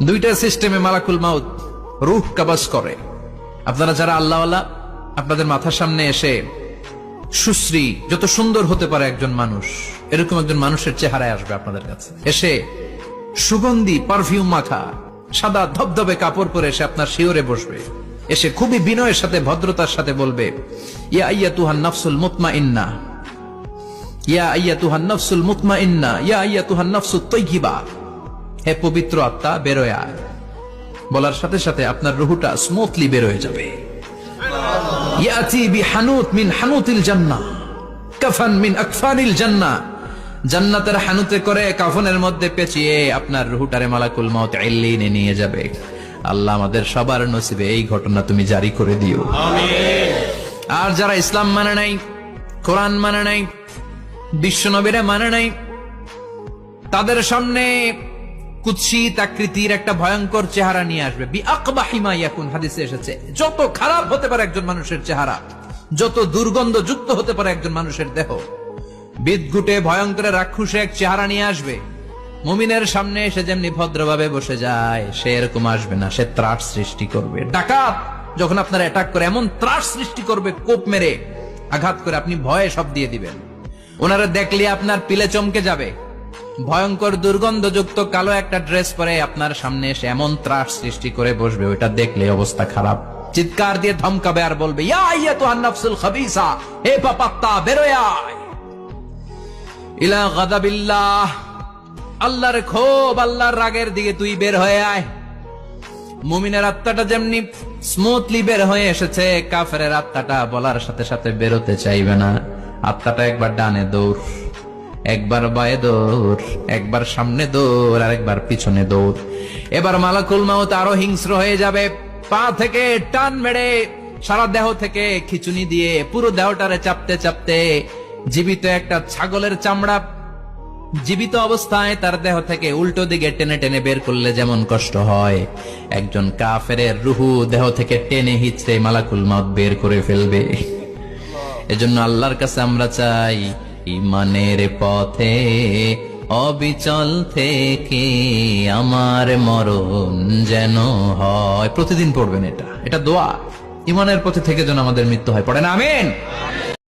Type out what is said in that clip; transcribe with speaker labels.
Speaker 1: দুইটা সিস্টেমে মালাকুল মাউত রূহ কবজ করে। আপনারা যারা আল্লাহওয়ালা, আপনাদের মাথার সামনে এসে সুশ্রী, যত সুন্দর হতে পারে একজন মানুষ, এরকম একজন মানুষের চেহারায় আসবে আপনাদের কাছে, এসে সুগন্ধি পারফিউম মাখা সাদা ধবধবে কাপড় পরে এসে আপনার শিওরে বসবে, এসে খুবই বিনয়ের সাথে ভদ্রতার সাথে বলবে, ইয়া আইয়াতুহান নাফসুল মুতমাইন্না, ইয়া আইয়াতুহান নাফসুল মুতমাইন্না, ইয়া আইয়াতুহান নাফসুত তাইয়্যিবা, হে পবিত্র আত্মা বের হয়ে আয়। বলার সাথে সাথে আপনার রুহটা স্মুথলি বের হয়ে যাবে। ইয়াতি বিহানুত মিন হানুতিল জান্নাহ, কাফান মিন আকফানিল জান্নাহ, জান্নাতের হানুতে করে কাফনের মধ্যে পেঁচিয়ে আপনার রুহটারে মালাকুল মাউত ইল্লিনে নিয়ে যাবে। আল্লাহ আমাদের সবার নসিবে এই ঘটনা তুমি জারি করে দিও, আমিন। আর যারা ইসলাম মানে নাই, কোরআন মানে নাই, বিশ্ব নবীরে মানে নাই, তাদের সামনে কুৎসিত আকৃতির একটা ভয়ঙ্কর চেহারা নিয়ে আসবে। বিআকবাহি মা ইয়াকুন, হাদিসে এসেছে, যত খারাপ হতে পারে একজন মানুষের চেহারা, যত দুর্গন্ধ যুক্ত হতে পারে একজন মানুষের দেহ, বিদঘুটে ভয়ঙ্কর রাক্ষসে এক চেহারা নিয়ে আসবে। মুমিনের সামনে এসে যেমনি ভদ্রভাবে বসে যায়, সে এরকম আসবে না, সে ত্রাস সৃষ্টি করবে। ডাকাত যখন আপনার অ্যাটাক করে এমন ত্রাস সৃষ্টি করবে, কোপ মেরে আঘাত করে আপনি ভয়ে সব দিয়ে দিবেন। ওনারা দেখলে আপনার পিলে চমকে যাবে। ভয়ঙ্কর দুর্গন্ধযুক্ত কালো একটা ড্রেস পরে আপনার সামনে এসে এমন ত্রাস সৃষ্টি করে বসবে, ওইটা দেখলে অবস্থা খারাপ। চিৎকার দিয়ে ধমকাবে আর বলবে, ইয়া আইয়াতুহান নাফসুল খাবিসা, হে পাপাত্তা বের হয়ে আয় ইলা গাদাবিল্লাহ, আল্লাহর ক্ষোভ, আল্লাহর রাগের দিকে তুই বের হয়ে আয়। মুমিনের আত্মাটা যেমনি স্মুথলি বের হয়ে এসেছে, কাফেরের আত্মাটা বলার সাথে সাথে বেরোতে চাইবে না। আত্মাটা একবার ডানে দৌড়, একবার বায়ে দৌড়, একবার সামনে দৌড়, আর একবার পিছনে দৌড়। এবার মালাকুল মাউত আরো হিংস্র হয়ে যাবে। পা থেকে টান মেরে সারা দেহ থেকে খিচুনি দিয়ে পুরো দেহটারে চাপতে চাপতে জীবিত একটা ছাগলের চামড়া জীবিত অবস্থায় তার দেহ থেকে উল্টো দিকে টেনে টেনে বের করলে যেমন কষ্ট হয়, একজন কাফেরের রুহু দেহ থেকে টেনে হিচড়ে মালাকুল মাউত বের করে ফেলবে। এজন্য আল্লাহর কাছে আমরা চাই, ঈমানের পথে অবিচল থেকে আমার মরণ যেন হয়। প্রতিদিন পড়বেন এটা, এটা দোয়া। ঈমানের পথে থেকে যেন আমাদের মৃত্যু হয়। পড়েন আমিন।